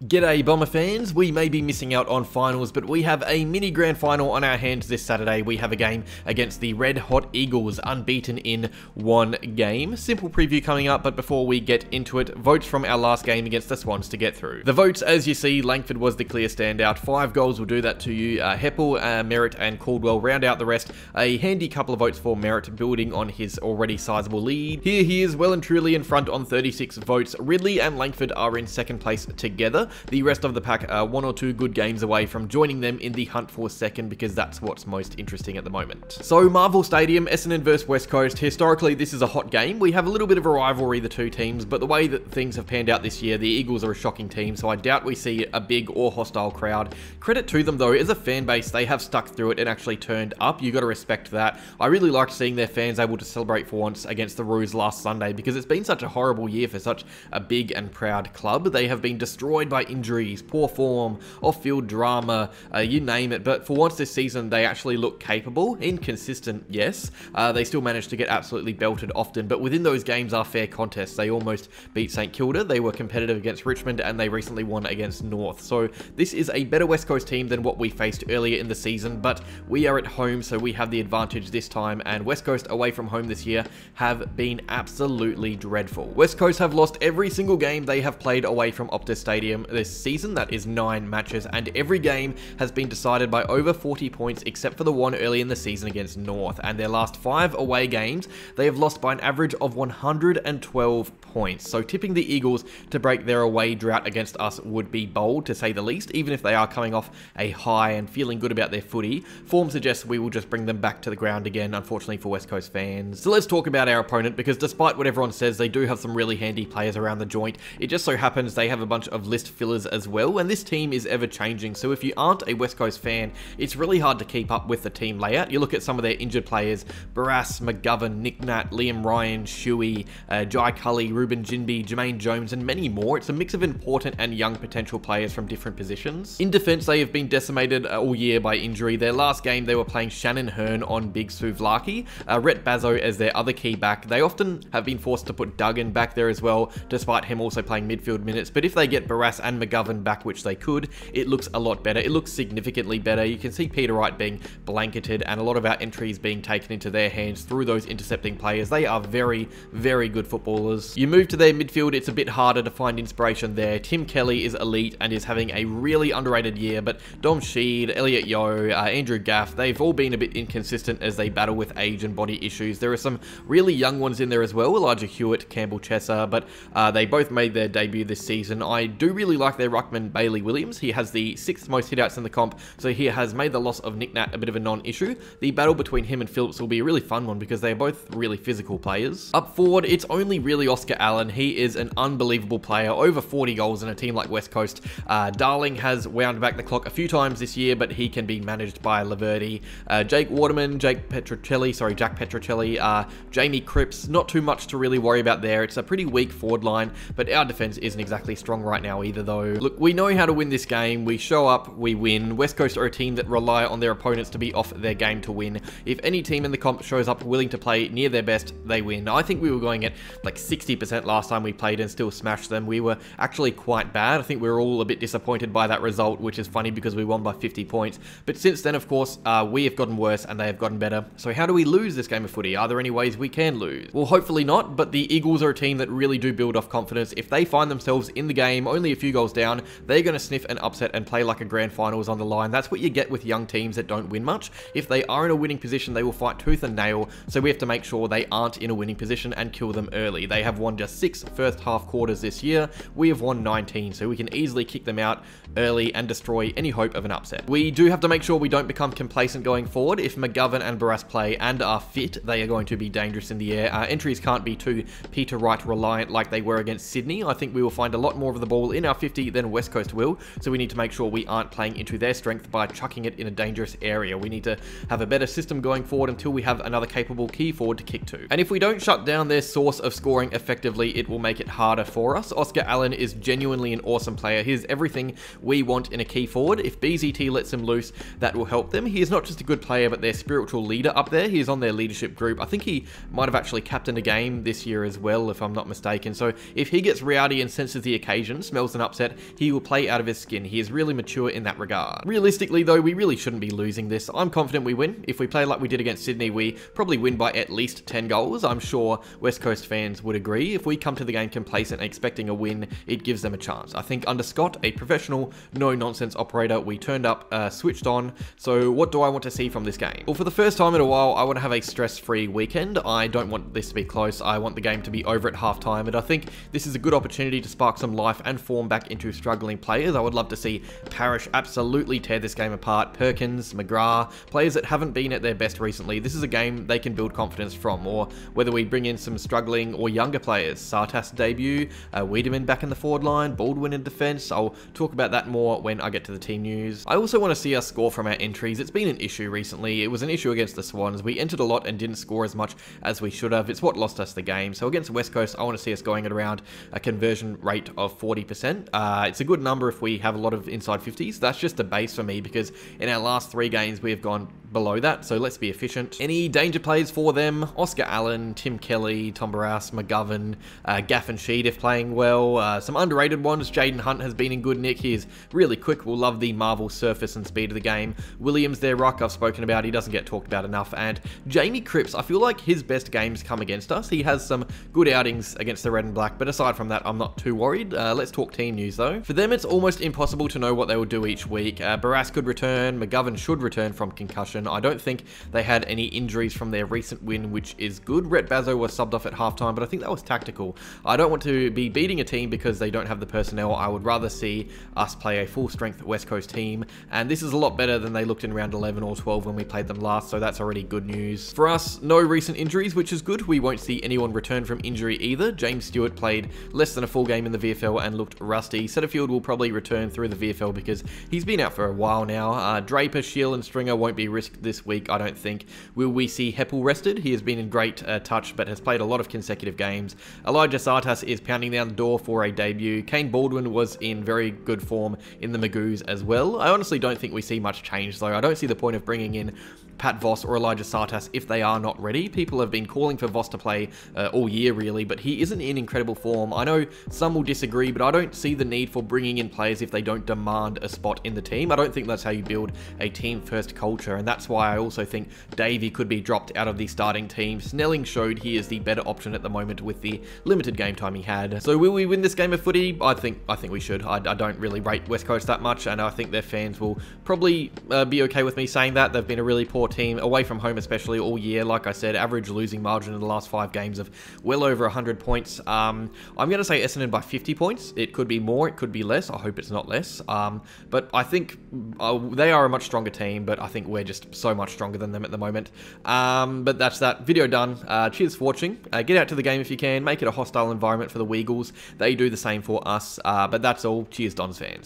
G'day Bomber fans, we may be missing out on finals, but we have a mini grand final on our hands this Saturday. We have a game against the Red Hot Eagles, unbeaten in one game. Simple preview coming up, but before we get into it, votes from our last game against the Swans to get through. The votes, as you see, Langford was the clear standout. 5 goals will do that to you. Heppel, Merritt and Caldwell round out the rest. A handy couple of votes for Merritt, building on his already sizable lead. Here he is well and truly in front on 36 votes. Ridley and Langford are in second place together. The rest of the pack are 1 or 2 good games away from joining them in the hunt for second, because that's what's most interesting at the moment. So Marvel Stadium, Essendon vs West Coast. Historically, this is a hot game. We have a little bit of a rivalry, the two teams, but the way that things have panned out this year, the Eagles are a shocking team, so I doubt we see a big or hostile crowd. Credit to them though, as a fan base, they have stuck through it and actually turned up. You got to respect that. I really liked seeing their fans able to celebrate for once against the Roos last Sunday, because it's been such a horrible year for such a big and proud club. They have been destroyed by injuries, poor form, off-field drama, you name it, but for once this season they actually look capable. Inconsistent, yes. They still managed to get absolutely belted often, but within those games are fair contests. They almost beat St Kilda, they were competitive against Richmond, and they recently won against North. So this is a better West Coast team than what we faced earlier in the season, but we are at home, so we have the advantage this time, and West Coast away from home this year have been absolutely dreadful. West Coast have lost every single game they have played away from Optus Stadium this season. That is 9 matches, and every game has been decided by over 40 points except for the one early in the season against North, and their last 5 away games they have lost by an average of 112 points. So tipping the Eagles to break their away drought against us would be bold, to say the least, even if they are coming off a high and feeling good about their footy. Form suggests we will just bring them back to the ground again, unfortunately for West Coast fans. So let's talk about our opponent, because despite what everyone says, they do have some really handy players around the joint. It just so happens they have a bunch of list fillers as well, and this team is ever changing, so if you aren't a West Coast fan, it's really hard to keep up with the team layout. You look at some of their injured players: Barras, McGovern, Nick Nat, Liam Ryan, Shuey, Jai Cully, Ruben Jinby, Jermaine Jones, and many more. It's a mix of important and young potential players from different positions. In defense, they have been decimated all year by injury. Their last game, they were playing Shannon Hearn on Big Souvlaki, Rhett Bazzo as their other key back. They often have been forced to put Duggan back there as well, despite him also playing midfield minutes, but if they get Barras and McGovern back, which they could, it looks a lot better. It looks significantly better. You can see Peter Wright being blanketed and a lot of our entries being taken into their hands through those intercepting players. They are very, very good footballers. You move to their midfield, it's a bit harder to find inspiration there. Tim Kelly is elite and is having a really underrated year, but Dom Sheed, Elliot Yeo, Andrew Gaff, they've all been a bit inconsistent as they battle with age and body issues. There are some really young ones in there as well, Elijah Hewitt, Campbell Chesser, but they both made their debut this season. I do really like their ruckman Bailey Williams. He has the 6th most hitouts in the comp, so he has made the loss of Nick Nat a bit of a non-issue. The battle between him and Phillips will be a really fun one, because they are both really physical players. Up forward, it's only really Oscar Allen. He is an unbelievable player, over 40 goals in a team like West Coast. Darling has wound back the clock a few times this year, but he can be managed by Laverty. Jack Petrocelli, Jamie Cripps, not too much to really worry about there. It's a pretty weak forward line, but our defense isn't exactly strong right now either though. Look, we know how to win this game. We show up, we win. West Coast are a team that rely on their opponents to be off their game to win. If any team in the comp shows up willing to play near their best, they win. I think we were going at like 60% last time we played and still smashed them. We were actually quite bad. I think we were all a bit disappointed by that result, which is funny because we won by 50 points. But since then, of course, we have gotten worse and they have gotten better. So how do we lose this game of footy? Are there any ways we can lose? Well, hopefully not, but the Eagles are a team that really do build off confidence. If they find themselves in the game, only a few goals down, they're going to sniff an upset and play like a grand final is on the line. That's what you get with young teams that don't win much. If they are in a winning position, they will fight tooth and nail, so we have to make sure they aren't in a winning position and kill them early. They have won just 6 first half quarters this year. We have won 19, so we can easily kick them out early and destroy any hope of an upset. We do have to make sure we don't become complacent going forward. If McGovern and Barras play and are fit, they are going to be dangerous in the air. Entries can't be too Peter Wright reliant like they were against Sydney. I think we will find a lot more of the ball in our 50 than West Coast will, so we need to make sure we aren't playing into their strength by chucking it in a dangerous area. We need to have a better system going forward until we have another capable key forward to kick to. And if we don't shut down their source of scoring effectively, it will make it harder for us. Oscar Allen is genuinely an awesome player. He is everything we want in a key forward. If BZT lets him loose, that will help them. He is not just a good player, but their spiritual leader up there. He is on their leadership group. I think he might have actually captained a game this year as well, if I'm not mistaken. So if he gets rowdy and senses the occasion, smells an upset, he will play out of his skin. He is really mature in that regard. Realistically though, we really shouldn't be losing this. I'm confident we win. If we play like we did against Sydney, we probably win by at least 10 goals. I'm sure West Coast fans would agree. If we come to the game complacent and expecting a win, it gives them a chance. I think under Scott, a professional, no-nonsense operator, we turned up, switched on. So what do I want to see from this game? Well, for the first time in a while, I want to have a stress-free weekend. I don't want this to be close. I want the game to be over at halftime, and I think this is a good opportunity to spark some life and form back into struggling players. I would love to see Parrish absolutely tear this game apart. Perkins, McGrath, players that haven't been at their best recently. This is a game they can build confidence from, or whether we bring in some struggling or younger players. Sartas debut, Wiedemann back in the forward line, Baldwin in defence. I'll talk about that more when I get to the team news. I also want to see us score from our entries. It's been an issue recently. It was an issue against the Swans. We entered a lot and didn't score as much as we should have. It's what lost us the game. So against West Coast, I want to see us going at around a conversion rate of 40%. It's a good number if we have a lot of inside 50s. That's just the base for me because in our last 3 games, we have gone below that, so let's be efficient. Any danger plays for them? Oscar Allen, Tim Kelly, Tom Barras, McGovern, Gaff and Sheed if playing well. Some underrated ones. Jaden Hunt has been in good nick. He is really quick. We'll love the Marvel surface and speed of the game. Williams there, ruck, I've spoken about. He doesn't get talked about enough. And Jamie Cripps, I feel like his best games come against us. He has some good outings against the red and black, but aside from that, I'm not too worried. Let's talk team news though. For them, it's almost impossible to know what they will do each week. Barras could return. McGovern should return from concussion. I don't think they had any injuries from their recent win, which is good. Rhett Bazzo was subbed off at halftime, but I think that was tactical. I don't want to be beating a team because they don't have the personnel. I would rather see us play a full-strength West Coast team, and this is a lot better than they looked in round 11 or 12 when we played them last, so that's already good news. For us, no recent injuries, which is good. We won't see anyone return from injury either. James Stewart played less than a full game in the VFL and looked rusty. Setterfield will probably return through the VFL because he's been out for a while now. Draper, Shield, and Stringer won't be risked this week, I don't think. Will we see Heppel rested? He has been in great touch, but has played a lot of consecutive games. Elijah Sartas is pounding down the door for a debut. Kane Baldwin was in very good form in the Magoos as well. I honestly don't think we see much change though. I don't see the point of bringing in Pat Voss or Elijah Sartas if they are not ready. People have been calling for Voss to play all year really, but he isn't in incredible form. I know some will disagree, but I don't see the need for bringing in players if they don't demand a spot in the team. I don't think that's how you build a team-first culture, and that's why I also think Davey could be dropped out of the starting team. Snelling showed he is the better option at the moment with the limited game time he had. So will we win this game of footy? I think we should. I don't really rate West Coast that much, and I think their fans will probably be okay with me saying that. They've been a really poor team, away from home especially, all year. Like I said, average losing margin in the last 5 games of well over 100 points. I'm going to say Essendon by 50 points. It could be more, it could be less. I hope it's not less. But I think they are a much stronger team, but I think we're just so much stronger than them at the moment. But that's that. Video done. Cheers for watching. Get out to the game if you can. Make it a hostile environment for the Weagles. They do the same for us. But that's all. Cheers, Dons fans.